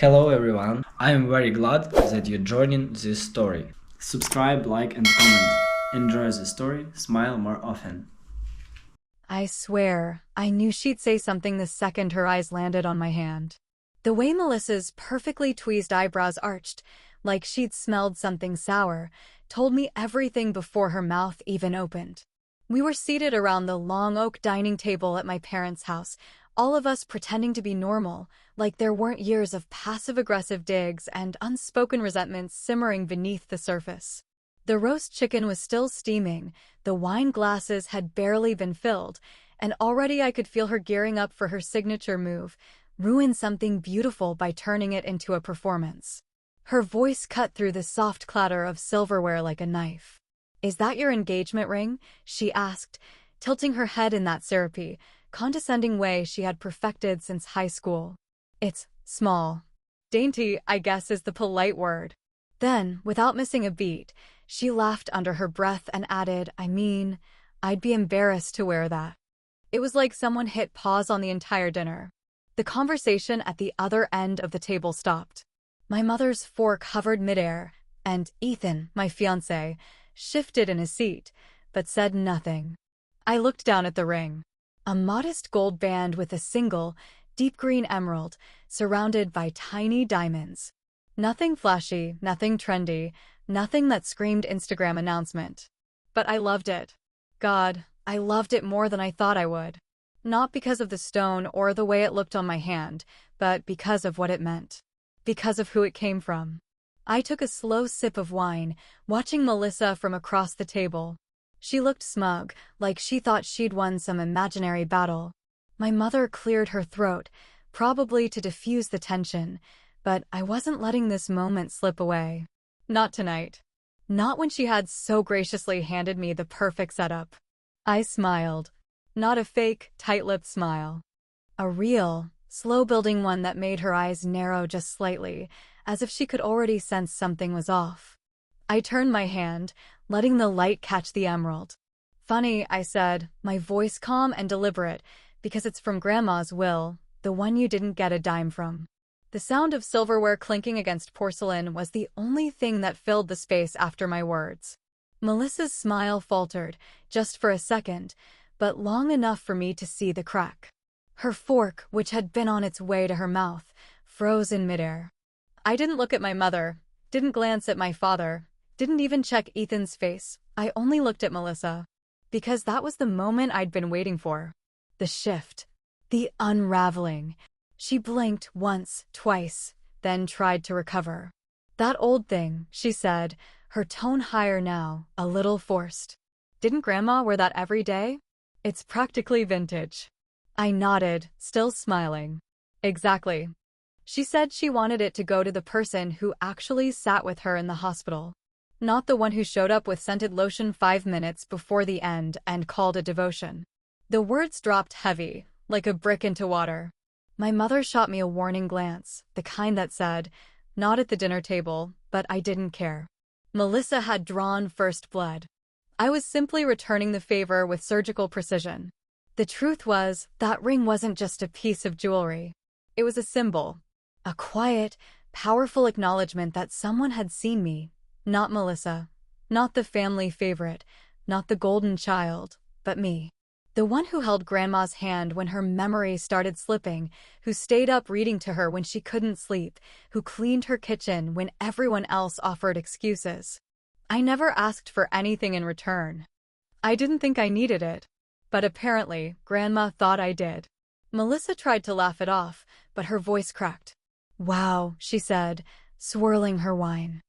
Hello everyone, I am very glad that you're joining this story. Subscribe, like and comment. Enjoy the story, smile more often. I swear, I knew she'd say something the second her eyes landed on my hand. The way Melissa's perfectly tweezed eyebrows arched, like she'd smelled something sour, told me everything before her mouth even opened. We were seated around the long oak dining table at my parents' house, all of us pretending to be normal, like there weren't years of passive-aggressive digs and unspoken resentments simmering beneath the surface. The roast chicken was still steaming, the wine glasses had barely been filled, and already I could feel her gearing up for her signature move, ruin something beautiful by turning it into a performance. Her voice cut through the soft clatter of silverware like a knife. "Is that your engagement ring?" she asked, tilting her head in that syrupy, condescending way she had perfected since high school. "It's small. Dainty, I guess, is the polite word." Then, without missing a beat, she laughed under her breath and added, I'd be embarrassed to wear that." It was like someone hit pause on the entire dinner. The conversation at the other end of the table stopped. My mother's fork hovered midair, and Ethan, my fiancé, shifted in his seat, but said nothing. I looked down at the ring. A modest gold band with a single, deep green emerald, surrounded by tiny diamonds. Nothing flashy, nothing trendy, nothing that screamed Instagram announcement. But I loved it. God, I loved it more than I thought I would. Not because of the stone or the way it looked on my hand, but because of what it meant. Because of who it came from. I took a slow sip of wine, watching Melissa from across the table. She looked smug, like she thought she'd won some imaginary battle. My mother cleared her throat, probably to diffuse the tension, but I wasn't letting this moment slip away. Not tonight. Not when she had so graciously handed me the perfect setup. I smiled. Not a fake, tight-lipped smile. A real, slow-building one that made her eyes narrow just slightly, as if she could already sense something was off. I turned my hand, letting the light catch the emerald. "Funny," I said, my voice calm and deliberate, "because it's from Grandma's will, the one you didn't get a dime from." The sound of silverware clinking against porcelain was the only thing that filled the space after my words. Melissa's smile faltered, just for a second, but long enough for me to see the crack. Her fork, which had been on its way to her mouth, froze in midair. I didn't look at my mother, didn't glance at my father, didn't even check Ethan's face. I only looked at Melissa. Because that was the moment I'd been waiting for. The shift. The unraveling. She blinked once, twice, then tried to recover. "That old thing," she said, her tone higher now, a little forced. "Didn't Grandma wear that every day? It's practically vintage." I nodded, still smiling. "Exactly." She said she wanted it to go to the person who actually sat with her in the hospital. Not the one who showed up with scented lotion 5 minutes before the end and called it devotion. The words dropped heavy, like a brick into water. My mother shot me a warning glance, the kind that said, "Not at the dinner table," but I didn't care. Melissa had drawn first blood. I was simply returning the favor with surgical precision. The truth was, that ring wasn't just a piece of jewelry. It was a symbol. A quiet, powerful acknowledgement that someone had seen me. Not Melissa. Not the family favorite. Not the golden child. But me. The one who held Grandma's hand when her memory started slipping, who stayed up reading to her when she couldn't sleep, who cleaned her kitchen when everyone else offered excuses. I never asked for anything in return. I didn't think I needed it. But apparently, Grandma thought I did. Melissa tried to laugh it off, but her voice cracked. "Wow," she said, swirling her wine.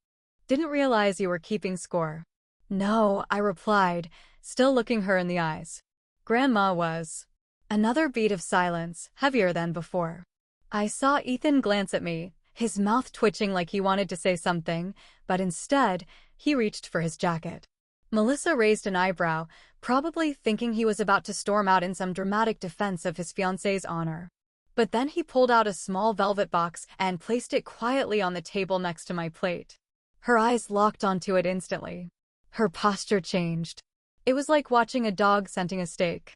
"Didn't realize you were keeping score." "No," I replied, still looking her in the eyes. Grandma was. Another beat of silence, heavier than before. I saw Ethan glance at me, his mouth twitching like he wanted to say something, but instead, he reached for his jacket. Melissa raised an eyebrow, probably thinking he was about to storm out in some dramatic defense of his fiancée's honor. But then he pulled out a small velvet box and placed it quietly on the table next to my plate. Her eyes locked onto it instantly. Her posture changed. It was like watching a dog scenting a steak.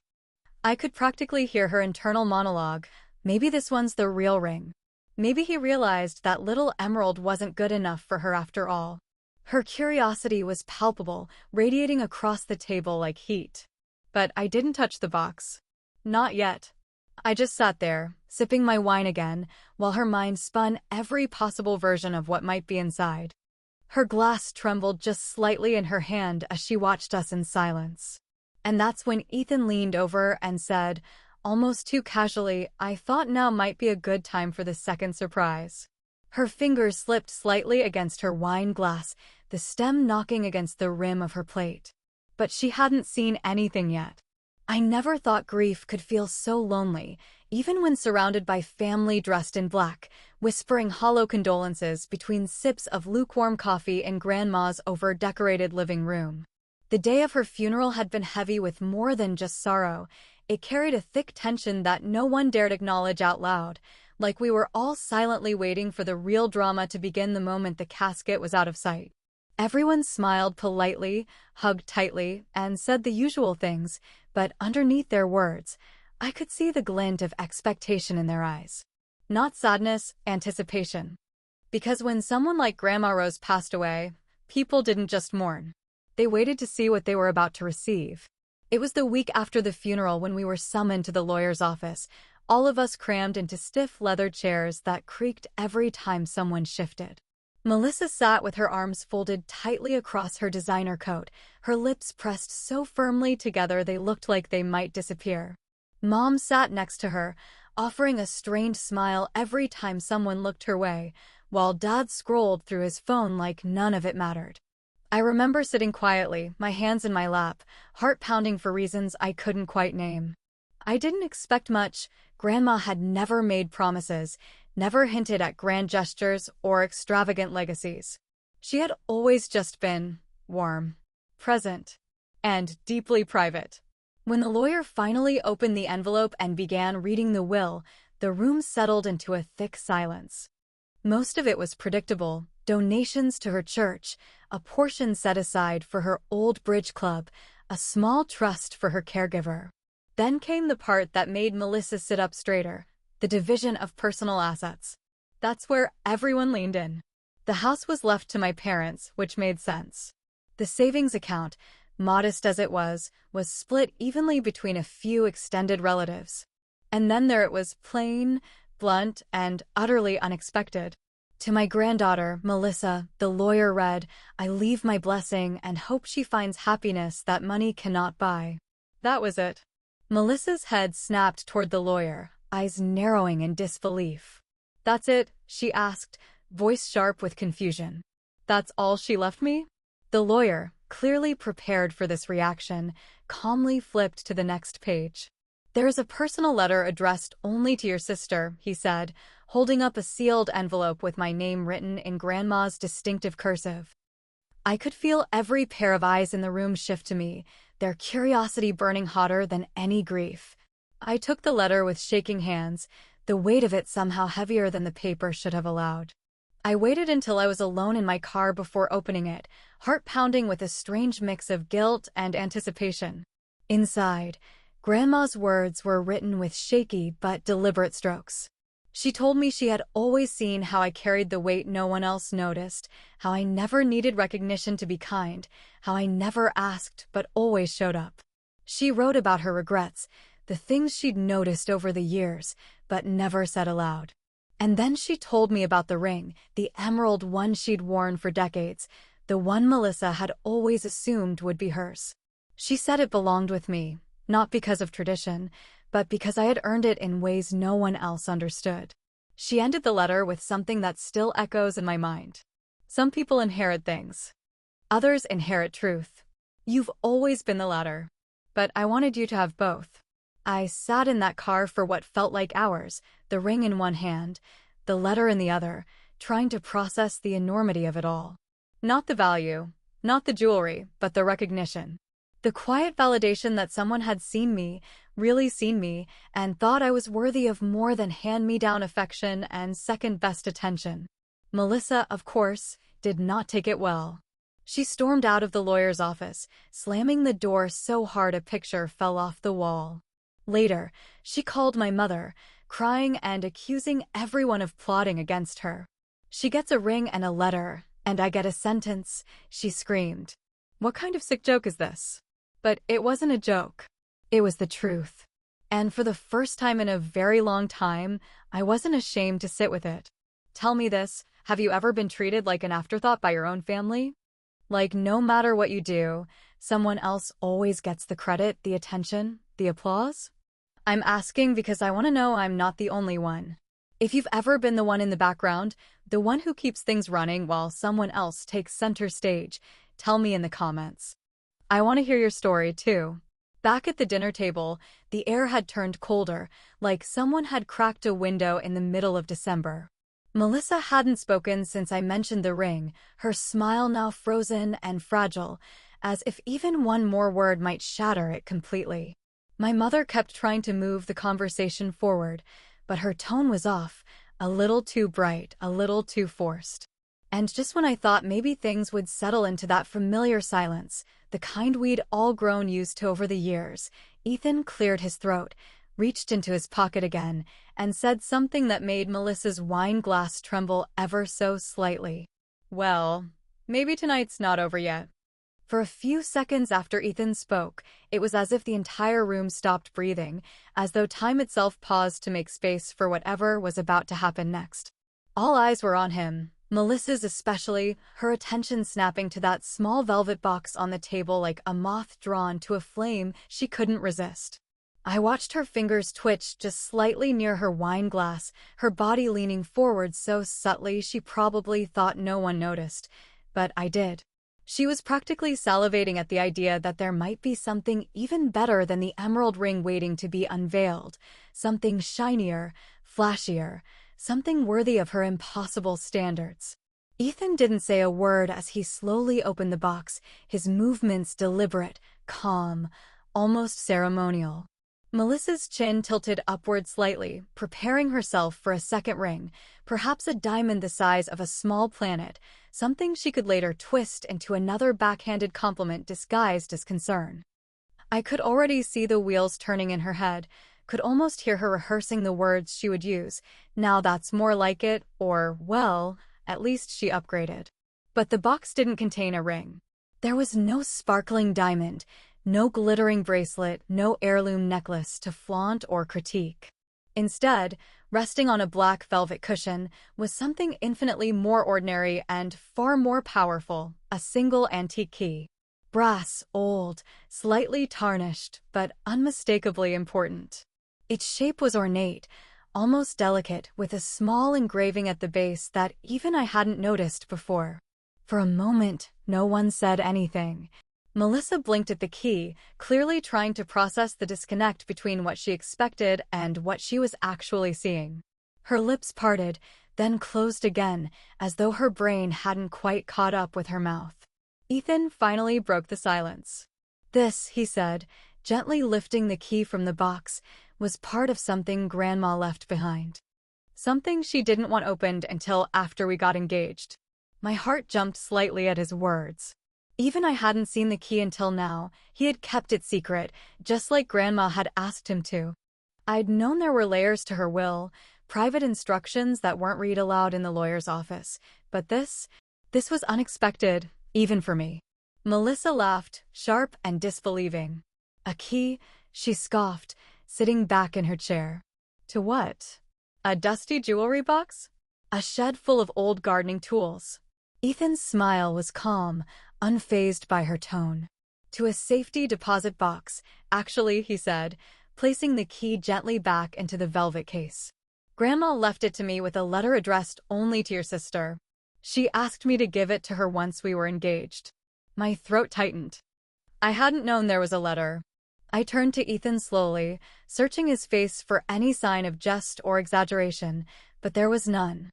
I could practically hear her internal monologue. "Maybe this one's the real ring. Maybe he realized that little Emerald wasn't good enough for her after all. Her curiosity was palpable, radiating across the table like heat. But I didn't touch the box. Not yet. I just sat there, sipping my wine again, while her mind spun every possible version of what might be inside. Her glass trembled just slightly in her hand as she watched us in silence. And that's when Ethan leaned over and said, almost too casually, I thought now might be a good time for the second surprise. Her fingers slipped slightly against her wine glass, the stem knocking against the rim of her plate. But she hadn't seen anything yet. I never thought grief could feel so lonely, even when surrounded by family dressed in black, whispering hollow condolences between sips of lukewarm coffee in Grandma's over-decorated living room. The day of her funeral had been heavy with more than just sorrow. It carried a thick tension that no one dared acknowledge out loud, like we were all silently waiting for the real drama to begin the moment the casket was out of sight. Everyone smiled politely, hugged tightly, and said the usual things, but underneath their words, I could see the glint of expectation in their eyes. Not sadness, anticipation. Because when someone like Grandma Rose passed away, people didn't just mourn. They waited to see what they were about to receive. It was the week after the funeral when we were summoned to the lawyer's office, all of us crammed into stiff leather chairs that creaked every time someone shifted. Melissa sat with her arms folded tightly across her designer coat, her lips pressed so firmly together they looked like they might disappear. Mom sat next to her, offering a strained smile every time someone looked her way, while Dad scrolled through his phone like none of it mattered. I remember sitting quietly, my hands in my lap, heart pounding for reasons I couldn't quite name. I didn't expect much. Grandma had never made promises, never hinted at grand gestures or extravagant legacies. She had always just been warm, present, and deeply private. When the lawyer finally opened the envelope and began reading the will, the room settled into a thick silence. Most of it was predictable: donations to her church, a portion set aside for her old bridge club, a small trust for her caregiver. Then came the part that made Melissa sit up straighter: the division of personal assets. That's where everyone leaned in. The house was left to my parents, which made sense. The savings account, modest as it was split evenly between a few extended relatives. And then there it was, plain, blunt, and utterly unexpected. To my granddaughter, Melissa, the lawyer read, I leave my blessing and hope she finds happiness that money cannot buy. That was it. Melissa's head snapped toward the lawyer, eyes narrowing in disbelief. That's it? She asked, voice sharp with confusion. That's all she left me? The lawyer, clearly prepared for this reaction, calmly flipped to the next page. There is a personal letter addressed only to your sister, he said, holding up a sealed envelope with my name written in Grandma's distinctive cursive. I could feel every pair of eyes in the room shift to me, their curiosity burning hotter than any grief. I took the letter with shaking hands, the weight of it somehow heavier than the paper should have allowed. I waited until I was alone in my car before opening it, heart pounding with a strange mix of guilt and anticipation. Inside, Grandma's words were written with shaky but deliberate strokes. She told me she had always seen how I carried the weight no one else noticed, how I never needed recognition to be kind, how I never asked but always showed up. She wrote about her regrets, the things she'd noticed over the years, but never said aloud. And then she told me about the ring, the emerald one she'd worn for decades, the one Melissa had always assumed would be hers. She said it belonged with me, not because of tradition, but because I had earned it in ways no one else understood. She ended the letter with something that still echoes in my mind. Some people inherit things. Others inherit truth. You've always been the latter. But I wanted you to have both. I sat in that car for what felt like hours, the ring in one hand, the letter in the other, trying to process the enormity of it all. Not the value, not the jewelry, but the recognition. The quiet validation that someone had seen me, really seen me, and thought I was worthy of more than hand-me-down affection and second-best attention. Melissa, of course, did not take it well. She stormed out of the lawyer's office, slamming the door so hard a picture fell off the wall. Later, she called my mother, crying and accusing everyone of plotting against her. She gets a ring and a letter, and I get a sentence, she screamed. What kind of sick joke is this? But it wasn't a joke. It was the truth. And for the first time in a very long time, I wasn't ashamed to sit with it. Tell me this, have you ever been treated like an afterthought by your own family? Like no matter what you do, someone else always gets the credit, the attention, the applause? I'm asking because I want to know I'm not the only one. If you've ever been the one in the background, the one who keeps things running while someone else takes center stage, tell me in the comments. I want to hear your story too. Back at the dinner table, the air had turned colder, like someone had cracked a window in the middle of December. Melissa hadn't spoken since I mentioned the ring, her smile now frozen and fragile, as if even one more word might shatter it completely. My mother kept trying to move the conversation forward, but her tone was off, a little too bright, a little too forced. And just when I thought maybe things would settle into that familiar silence, the kind we'd all grown used to over the years, Ethan cleared his throat, reached into his pocket again, and said something that made Melissa's wine glass tremble ever so slightly. Well, maybe tonight's not over yet. For a few seconds after Ethan spoke, it was as if the entire room stopped breathing, as though time itself paused to make space for whatever was about to happen next. All eyes were on him, Melissa's especially, her attention snapping to that small velvet box on the table like a moth drawn to a flame she couldn't resist. I watched her fingers twitch just slightly near her wine glass, her body leaning forward so subtly she probably thought no one noticed, but I did. She was practically salivating at the idea that there might be something even better than the emerald ring waiting to be unveiled, something shinier, flashier, something worthy of her impossible standards. Ethan didn't say a word as he slowly opened the box, his movements deliberate, calm, almost ceremonial. Melissa's chin tilted upward slightly, preparing herself for a second ring, perhaps a diamond the size of a small planet, something she could later twist into another backhanded compliment disguised as concern. I could already see the wheels turning in her head, could almost hear her rehearsing the words she would use. Now that's more like it, or, well, at least she upgraded. But the box didn't contain a ring. There was no sparkling diamond, no glittering bracelet, no heirloom necklace to flaunt or critique. Instead, resting on a black velvet cushion was something infinitely more ordinary and far more powerful, a single antique key. Brass, old, slightly tarnished, but unmistakably important. Its shape was ornate, almost delicate, with a small engraving at the base that even I hadn't noticed before. For a moment, no one said anything. Melissa blinked at the key, clearly trying to process the disconnect between what she expected and what she was actually seeing. Her lips parted, then closed again, as though her brain hadn't quite caught up with her mouth. Ethan finally broke the silence. This, he said, gently lifting the key from the box, was part of something Grandma left behind. Something she didn't want opened until after we got engaged. My heart jumped slightly at his words. Even I hadn't seen the key until now. He had kept it secret, just like Grandma had asked him to. I'd known there were layers to her will, private instructions that weren't read aloud in the lawyer's office, but this was unexpected, even for me. Melissa laughed, sharp and disbelieving. A key, she scoffed, sitting back in her chair. To what? A dusty jewelry box? A shed full of old gardening tools. Ethan's smile was calm, unfazed by her tone. To a safety deposit box, actually, he said, placing the key gently back into the velvet case. Grandma left it to me with a letter addressed only to your sister. She asked me to give it to her once we were engaged. My throat tightened. I hadn't known there was a letter. I turned to Ethan slowly, searching his face for any sign of jest or exaggeration, but there was none.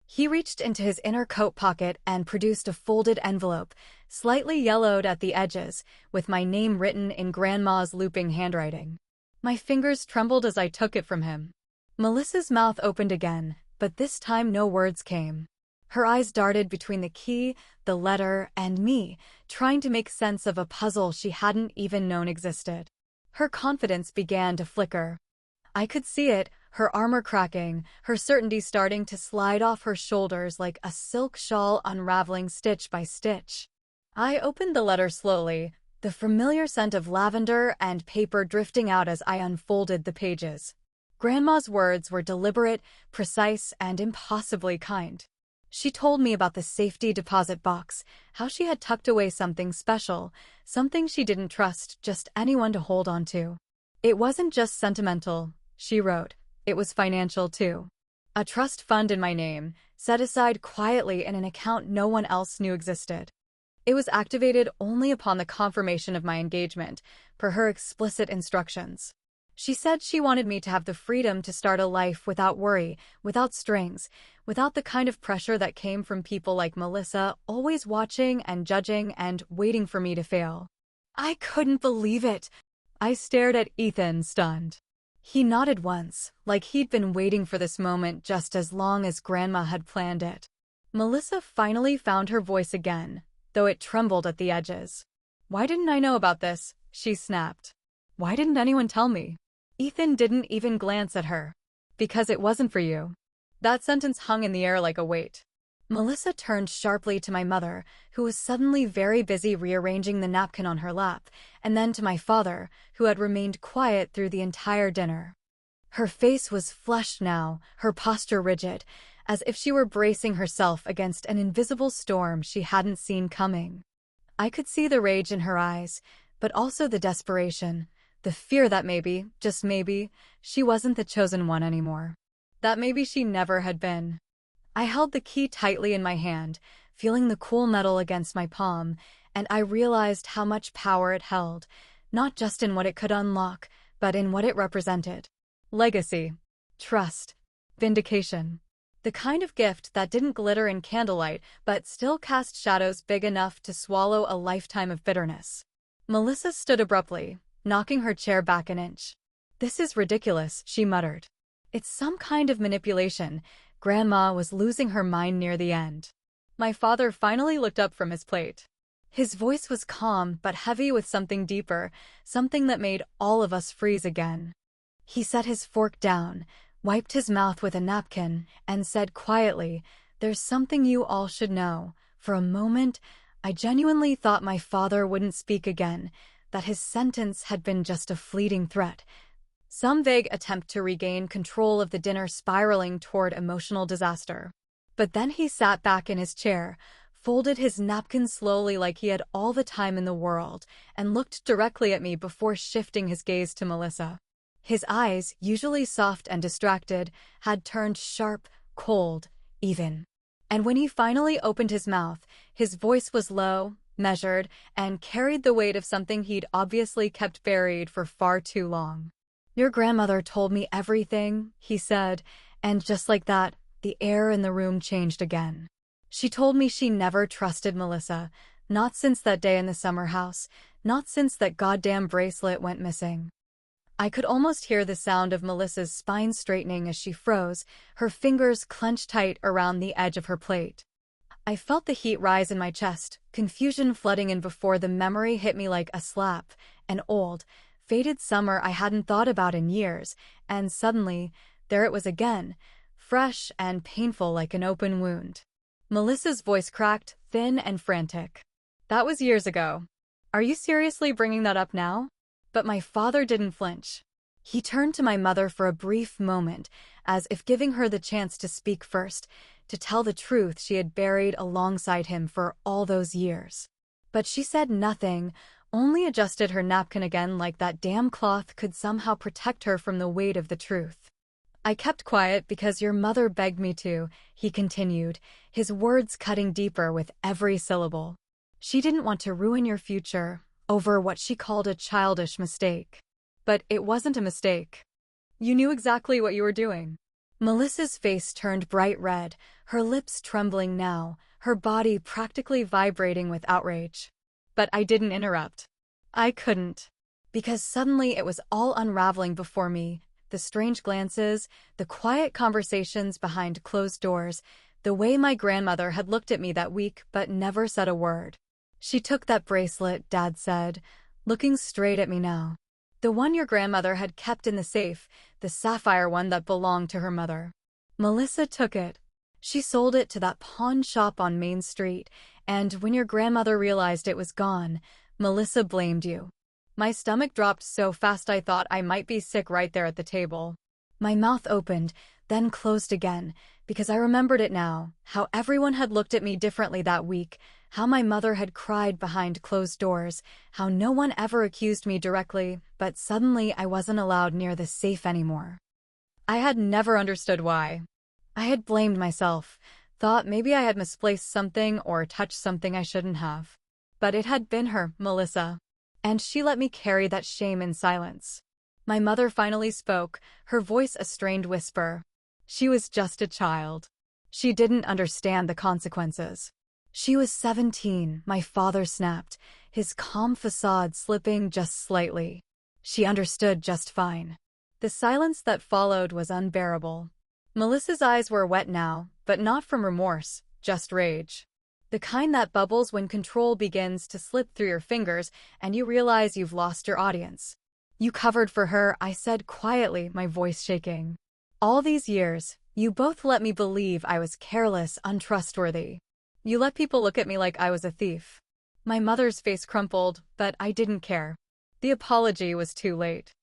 He reached into his inner coat pocket and produced a folded envelope, slightly yellowed at the edges, with my name written in Grandma's looping handwriting. My fingers trembled as I took it from him. Melissa's mouth opened again, but this time no words came. Her eyes darted between the key, the letter, and me, trying to make sense of a puzzle she hadn't even known existed. Her confidence began to flicker. I could see it, her armor cracking, her certainty starting to slide off her shoulders like a silk shawl unraveling stitch by stitch. I opened the letter slowly, the familiar scent of lavender and paper drifting out as I unfolded the pages. Grandma's words were deliberate, precise, and impossibly kind. She told me about the safety deposit box, how she had tucked away something special, something she didn't trust just anyone to hold on to. It wasn't just sentimental, she wrote. It was financial too. A trust fund in my name, set aside quietly in an account no one else knew existed. It was activated only upon the confirmation of my engagement, per her explicit instructions. She said she wanted me to have the freedom to start a life without worry, without strings, without the kind of pressure that came from people like Melissa, always watching and judging and waiting for me to fail. I couldn't believe it. I stared at Ethan, stunned. He nodded once, like he'd been waiting for this moment just as long as Grandma had planned it. Melissa finally found her voice again, though it trembled at the edges. "Why didn't I know about this?" she snapped. "Why didn't anyone tell me?" Ethan didn't even glance at her. "Because it wasn't for you." That sentence hung in the air like a weight. Melissa turned sharply to my mother, who was suddenly very busy rearranging the napkin on her lap, and then to my father, who had remained quiet through the entire dinner. Her face was flushed now, her posture rigid, as if she were bracing herself against an invisible storm she hadn't seen coming. I could see the rage in her eyes, but also the desperation, the fear that maybe, just maybe, she wasn't the chosen one anymore. That maybe she never had been. I held the key tightly in my hand, feeling the cool metal against my palm, and I realized how much power it held, not just in what it could unlock, but in what it represented. Legacy, trust, vindication. The kind of gift that didn't glitter in candlelight but still cast shadows big enough to swallow a lifetime of bitterness. Melissa stood abruptly, knocking her chair back an inch. "This is ridiculous," she muttered. "It's some kind of manipulation." Grandma was losing her mind near the end. My father finally looked up from his plate. His voice was calm but heavy with something deeper, something that made all of us freeze again. He set his fork down, wiped his mouth with a napkin, and said quietly, "There's something you all should know." For a moment, I genuinely thought my father wouldn't speak again, that his sentence had been just a fleeting threat, some vague attempt to regain control of the dinner spiraling toward emotional disaster. But then he sat back in his chair, folded his napkin slowly like he had all the time in the world, and looked directly at me before shifting his gaze to Melissa. His eyes, usually soft and distracted, had turned sharp, cold, even. And when he finally opened his mouth, his voice was low, measured, and carried the weight of something he'd obviously kept buried for far too long. "Your grandmother told me everything," he said, and just like that, the air in the room changed again. "She told me she never trusted Melissa, not since that day in the summer house, not since that goddamn bracelet went missing." I could almost hear the sound of Melissa's spine straightening as she froze, her fingers clenched tight around the edge of her plate. I felt the heat rise in my chest, confusion flooding in before the memory hit me like a slap, an old, faded summer I hadn't thought about in years, and suddenly, there it was again, fresh and painful like an open wound. Melissa's voice cracked, thin and frantic. "That was years ago. Are you seriously bringing that up now?" But my father didn't flinch. He turned to my mother for a brief moment, as if giving her the chance to speak first, to tell the truth she had buried alongside him for all those years. But she said nothing, only adjusted her napkin again like that damn cloth could somehow protect her from the weight of the truth. "I kept quiet because your mother begged me to," he continued, his words cutting deeper with every syllable. "She didn't want to ruin your future over what she called a childish mistake. But it wasn't a mistake. You knew exactly what you were doing." Melissa's face turned bright red, her lips trembling now, her body practically vibrating with outrage. But I didn't interrupt. I couldn't. Because suddenly it was all unraveling before me, the strange glances, the quiet conversations behind closed doors, the way my grandmother had looked at me that week but never said a word. "She took that bracelet," Dad said, looking straight at me now. The one your grandmother had kept in the safe, the sapphire one that belonged to her mother. Melissa took it. She sold it to that pawn shop on Main Street, and when your grandmother realized it was gone, Melissa blamed you. My stomach dropped so fast I thought I might be sick right there at the table. My mouth opened, then closed again, because I remembered it now, how everyone had looked at me differently that week, how my mother had cried behind closed doors, how no one ever accused me directly, but suddenly I wasn't allowed near the safe anymore. I had never understood why. I had blamed myself, thought maybe I had misplaced something or touched something I shouldn't have. But it had been her, Melissa. And she let me carry that shame in silence. My mother finally spoke, her voice a strained whisper. She was just a child. She didn't understand the consequences. She was 17, my father snapped, his calm facade slipping just slightly. She understood just fine. The silence that followed was unbearable. Melissa's eyes were wet now, but not from remorse, just rage. The kind that bubbles when control begins to slip through your fingers and you realize you've lost your audience. You covered for her, I said quietly, my voice shaking. All these years, you both let me believe I was careless, untrustworthy. You let people look at me like I was a thief. My mother's face crumpled, but I didn't care. The apology was too late.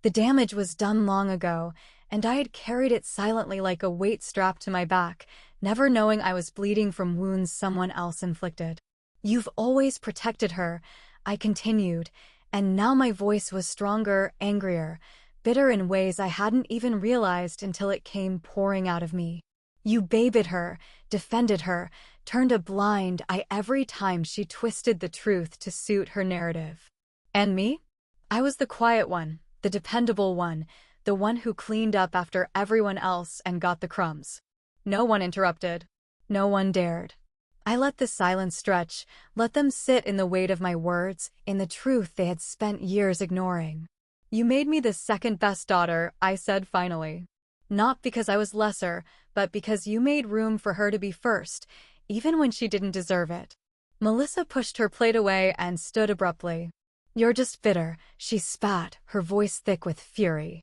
The damage was done long ago, and I had carried it silently like a weight strapped to my back, never knowing I was bleeding from wounds someone else inflicted. You've always protected her, I continued, and now my voice was stronger, angrier, bitter in ways I hadn't even realized until it came pouring out of me. You babied her, defended her, turned a blind eye every time she twisted the truth to suit her narrative. And me? I was the quiet one, the dependable one, the one who cleaned up after everyone else and got the crumbs. No one interrupted. No one dared. I let the silence stretch, let them sit in the weight of my words, in the truth they had spent years ignoring. You made me the second best daughter, I said finally. Not because I was lesser, but because you made room for her to be first, even when she didn't deserve it. Melissa pushed her plate away and stood abruptly. You're just bitter, she spat, her voice thick with fury.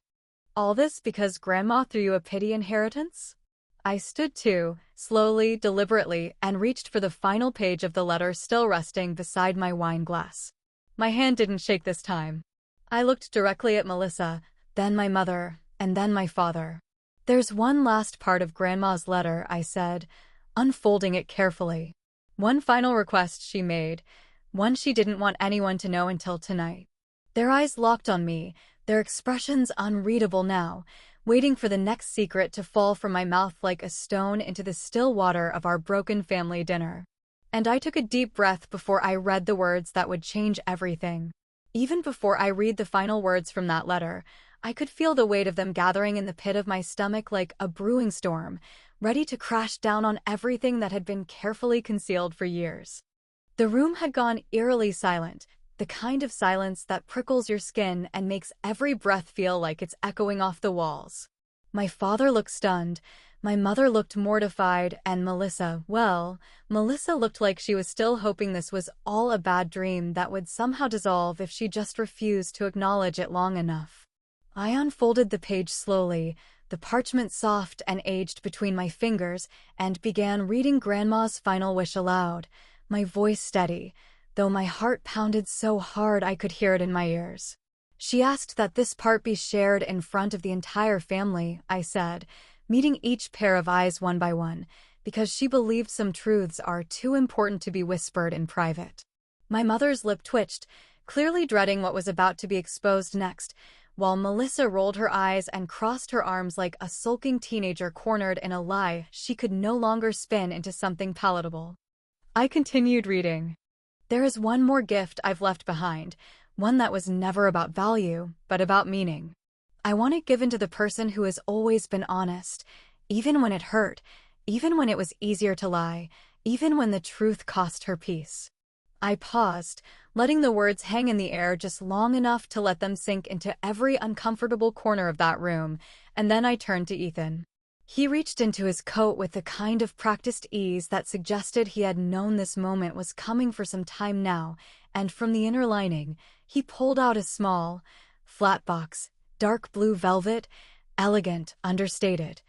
All this because Grandma threw you a pity inheritance? I stood too, slowly, deliberately, and reached for the final page of the letter still resting beside my wine glass. My hand didn't shake this time. I looked directly at Melissa, then my mother, and then my father. There's one last part of Grandma's letter, I said, unfolding it carefully. One final request she made, one she didn't want anyone to know until tonight. Their eyes locked on me, their expressions unreadable now, waiting for the next secret to fall from my mouth like a stone into the still water of our broken family dinner. And I took a deep breath before I read the words that would change everything. Even before I read the final words from that letter, I could feel the weight of them gathering in the pit of my stomach like a brewing storm, ready to crash down on everything that had been carefully concealed for years. The room had gone eerily silent, the kind of silence that prickles your skin and makes every breath feel like it's echoing off the walls. My father looked stunned, my mother looked mortified, and Melissa looked like she was still hoping this was all a bad dream that would somehow dissolve if she just refused to acknowledge it long enough. I unfolded the page slowly, the parchment soft and aged between my fingers, and began reading Grandma's final wish aloud, my voice steady, though my heart pounded so hard I could hear it in my ears. She asked that this part be shared in front of the entire family, I said, meeting each pair of eyes one by one, because she believed some truths are too important to be whispered in private. My mother's lip twitched, clearly dreading what was about to be exposed next, while Melissa rolled her eyes and crossed her arms like a sulking teenager cornered in a lie she could no longer spin into something palatable. I continued reading. There is one more gift I've left behind, one that was never about value, but about meaning. I want it given to the person who has always been honest, even when it hurt, even when it was easier to lie, even when the truth cost her peace. I paused, letting the words hang in the air just long enough to let them sink into every uncomfortable corner of that room, and then I turned to Ethan. He reached into his coat with the kind of practiced ease that suggested he had known this moment was coming for some time now, and from the inner lining, he pulled out a small, Flat box, dark blue velvet, elegant, understated,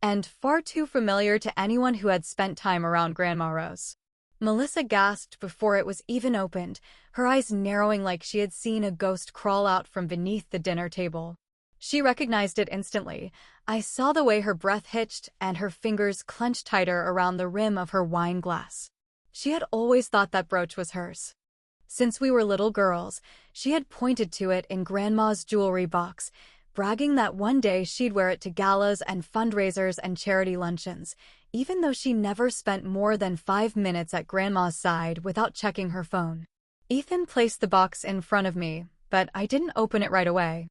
and far too familiar to anyone who had spent time around Grandma Rose. Melissa gasped before it was even opened, her eyes narrowing like she had seen a ghost crawl out from beneath the dinner table. She recognized it instantly. I saw the way her breath hitched and her fingers clenched tighter around the rim of her wine glass. She had always thought that brooch was hers. Since we were little girls, she had pointed to it in Grandma's jewelry box, bragging that one day she'd wear it to galas and fundraisers and charity luncheons, even though she never spent more than 5 minutes at Grandma's side without checking her phone. Ethan placed the box in front of me, but I didn't open it right away.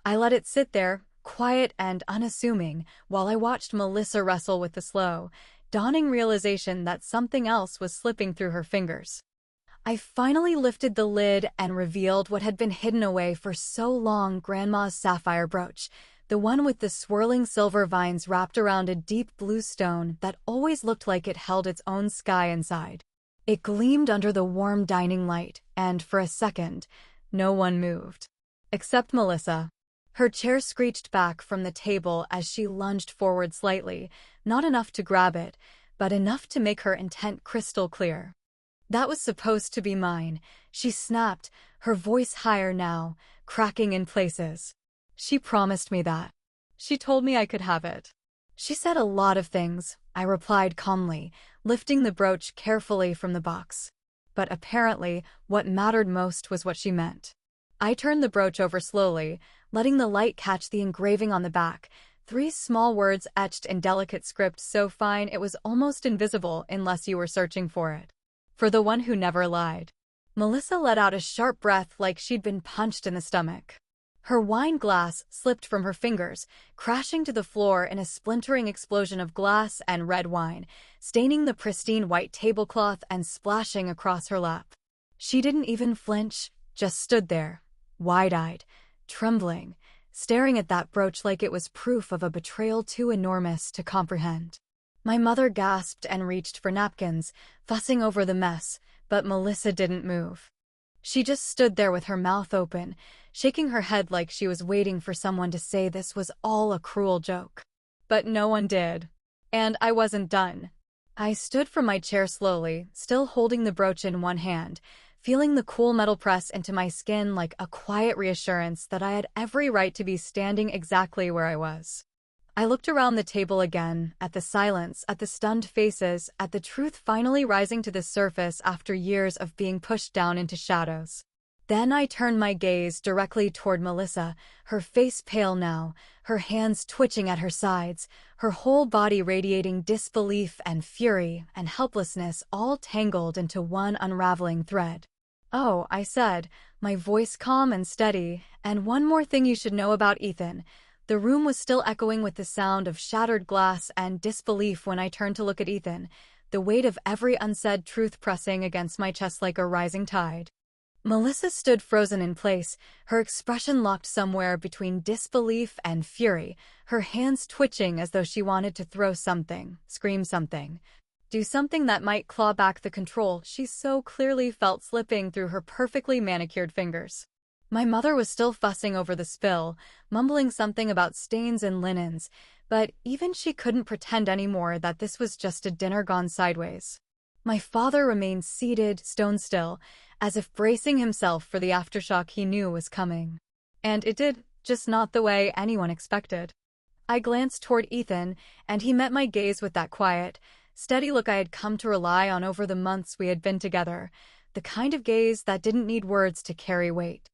I let it sit there, quiet and unassuming, while I watched Melissa wrestle with the slow, dawning realization that something else was slipping through her fingers. I finally lifted the lid and revealed what had been hidden away for so long: Grandma's sapphire brooch, the one with the swirling silver vines wrapped around a deep blue stone that always looked like it held its own sky inside. It gleamed under the warm dining light, and for a second, no one moved. Except Melissa. Her chair screeched back from the table as she lunged forward slightly, not enough to grab it, but enough to make her intent crystal clear. That was supposed to be mine, she snapped, her voice higher now, cracking in places. She promised me that. She told me I could have it. She said a lot of things, I replied calmly, lifting the brooch carefully from the box. But apparently, what mattered most was what she meant. I turned the brooch over slowly, letting the light catch the engraving on the back, 3 small words etched in delicate script so fine it was almost invisible unless you were searching for it. For the one who never lied. Melissa let out a sharp breath like she'd been punched in the stomach. Her wine glass slipped from her fingers, crashing to the floor in a splintering explosion of glass and red wine, staining the pristine white tablecloth and splashing across her lap. She didn't even flinch, just stood there, wide-eyed, trembling, staring at that brooch like it was proof of a betrayal too enormous to comprehend. My mother gasped and reached for napkins, fussing over the mess, but Melissa didn't move. She just stood there with her mouth open, shaking her head like she was waiting for someone to say this was all a cruel joke. But no one did. And I wasn't done. I stood from my chair slowly, still holding the brooch in one hand, feeling the cool metal press into my skin like a quiet reassurance that I had every right to be standing exactly where I was. I looked around the table again, at the silence, at the stunned faces, at the truth finally rising to the surface after years of being pushed down into shadows. Then I turned my gaze directly toward Melissa, her face pale now, her hands twitching at her sides, her whole body radiating disbelief and fury and helplessness all tangled into one unraveling thread. "Oh," I said, my voice calm and steady, "and one more thing you should know about Ethan." The room was still echoing with the sound of shattered glass and disbelief when I turned to look at Ethan, the weight of every unsaid truth pressing against my chest like a rising tide. Melissa stood frozen in place, her expression locked somewhere between disbelief and fury, her hands twitching as though she wanted to throw something, scream something, do something that might claw back the control she so clearly felt slipping through her perfectly manicured fingers. My mother was still fussing over the spill, mumbling something about stains and linens, but even she couldn't pretend anymore that this was just a dinner gone sideways. My father remained seated, stone still, as if bracing himself for the aftershock he knew was coming. And it did, just not the way anyone expected. I glanced toward Ethan, and he met my gaze with that quiet, steady look I had come to rely on over the months we had been together, the kind of gaze that didn't need words to carry weight.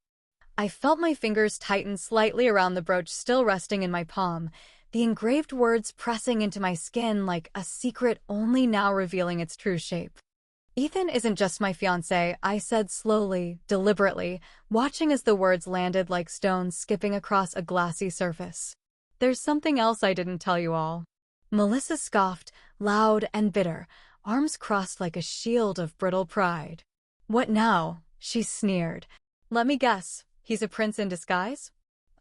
I felt my fingers tighten slightly around the brooch still resting in my palm, the engraved words pressing into my skin like a secret only now revealing its true shape. "Ethan isn't just my fiancé," I said slowly, deliberately, watching as the words landed like stones skipping across a glassy surface. "There's something else I didn't tell you all." Melissa scoffed, loud and bitter, arms crossed like a shield of brittle pride. "What now?" she sneered. "Let me guess. He's a prince in disguise?"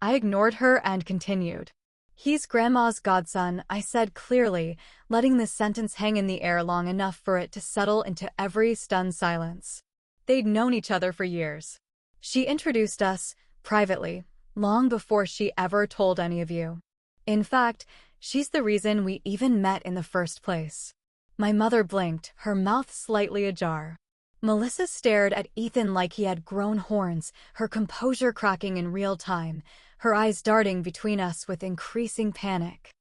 I ignored her and continued. "He's Grandma's godson," I said clearly, letting the sentence hang in the air long enough for it to settle into every stunned silence. They'd known each other for years. She introduced us, privately, long before she ever told any of you. In fact, she's the reason we even met in the first place." My mother blinked, her mouth slightly ajar. Melissa stared at Ethan like he had grown horns, her composure cracking in real time, her eyes darting between us with increasing panic.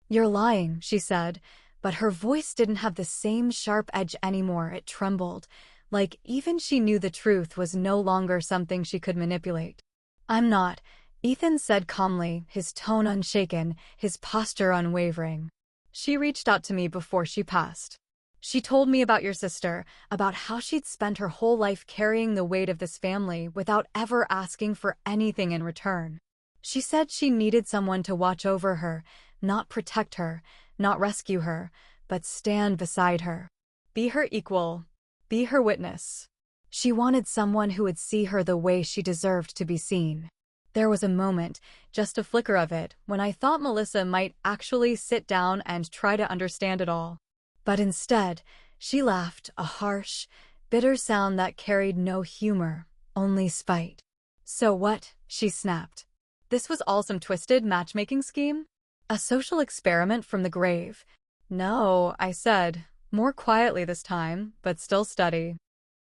"You're lying," she said, but her voice didn't have the same sharp edge anymore. It trembled, like even she knew the truth was no longer something she could manipulate. "I'm not," Ethan said calmly, his tone unshaken, his posture unwavering. "She reached out to me before she passed. She told me about your sister, about how she'd spent her whole life carrying the weight of this family without ever asking for anything in return. She said she needed someone to watch over her, not protect her, not rescue her, but stand beside her. Be her equal, be her witness. She wanted someone who would see her the way she deserved to be seen." There was a moment, just a flicker of it, when I thought Melissa might actually sit down and try to understand it all. But instead, she laughed, a harsh, bitter sound that carried no humor, only spite. "So what?" she snapped. "This was all some twisted matchmaking scheme? A social experiment from the grave?" "No," I said, more quietly this time, but still steady.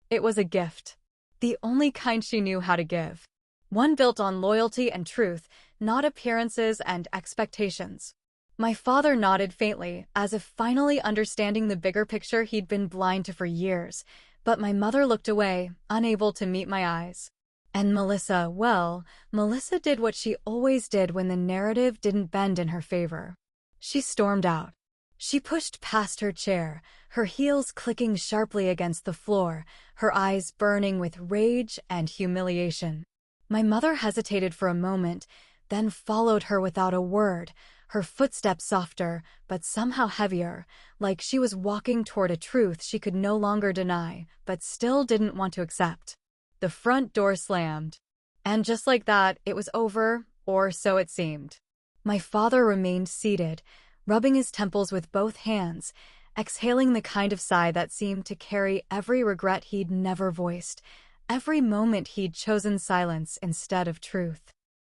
"It was a gift. The only kind she knew how to give. One built on loyalty and truth, not appearances and expectations." My father nodded faintly, as if finally understanding the bigger picture he'd been blind to for years, but my mother looked away, unable to meet my eyes. And Melissa, well, Melissa did what she always did when the narrative didn't bend in her favor. She stormed out. She pushed past her chair, her heels clicking sharply against the floor, her eyes burning with rage and humiliation. My mother hesitated for a moment, then followed her without a word, her footsteps softer, but somehow heavier, like she was walking toward a truth she could no longer deny, but still didn't want to accept. The front door slammed. And just like that, it was over, or so it seemed. My father remained seated, rubbing his temples with both hands, exhaling the kind of sigh that seemed to carry every regret he'd never voiced, every moment he'd chosen silence instead of truth.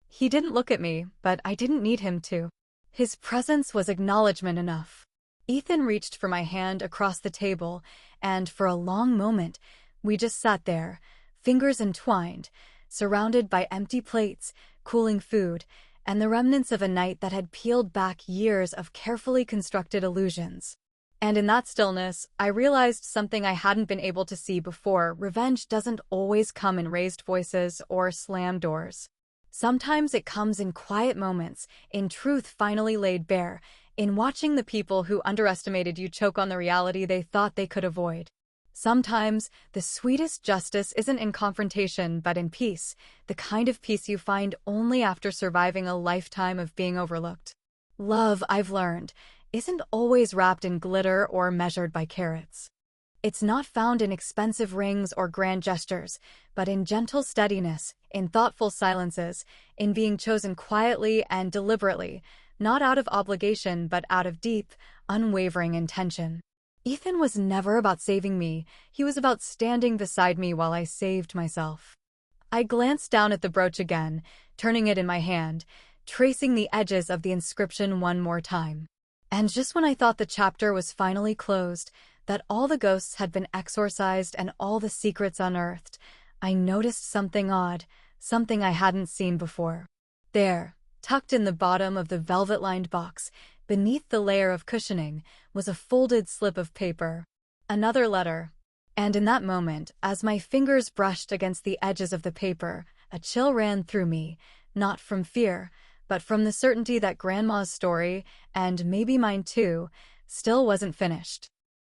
He didn't look at me, but I didn't need him to. His presence was acknowledgement enough. Ethan reached for my hand across the table, and for a long moment, we just sat there, fingers entwined, surrounded by empty plates, cooling food, and the remnants of a night that had peeled back years of carefully constructed illusions. And in that stillness, I realized something I hadn't been able to see before. Revenge doesn't always come in raised voices or slam doors. Sometimes it comes in quiet moments, in truth finally laid bare, in watching the people who underestimated you choke on the reality they thought they could avoid. Sometimes, the sweetest justice isn't in confrontation but in peace, the kind of peace you find only after surviving a lifetime of being overlooked. Love, I've learned, isn't always wrapped in glitter or measured by carats. It's not found in expensive rings or grand gestures, but in gentle steadiness, in thoughtful silences, in being chosen quietly and deliberately, not out of obligation but out of deep, unwavering intention. Ethan was never about saving me, he was about standing beside me while I saved myself. I glanced down at the brooch again, turning it in my hand, tracing the edges of the inscription one more time. And just when I thought the chapter was finally closed, that all the ghosts had been exorcised and all the secrets unearthed, I noticed something odd, something I hadn't seen before. There, tucked in the bottom of the velvet-lined box, beneath the layer of cushioning, was a folded slip of paper. Another letter. And in that moment, as my fingers brushed against the edges of the paper, a chill ran through me, not from fear, but from the certainty that Grandma's story, and maybe mine too, still wasn't finished.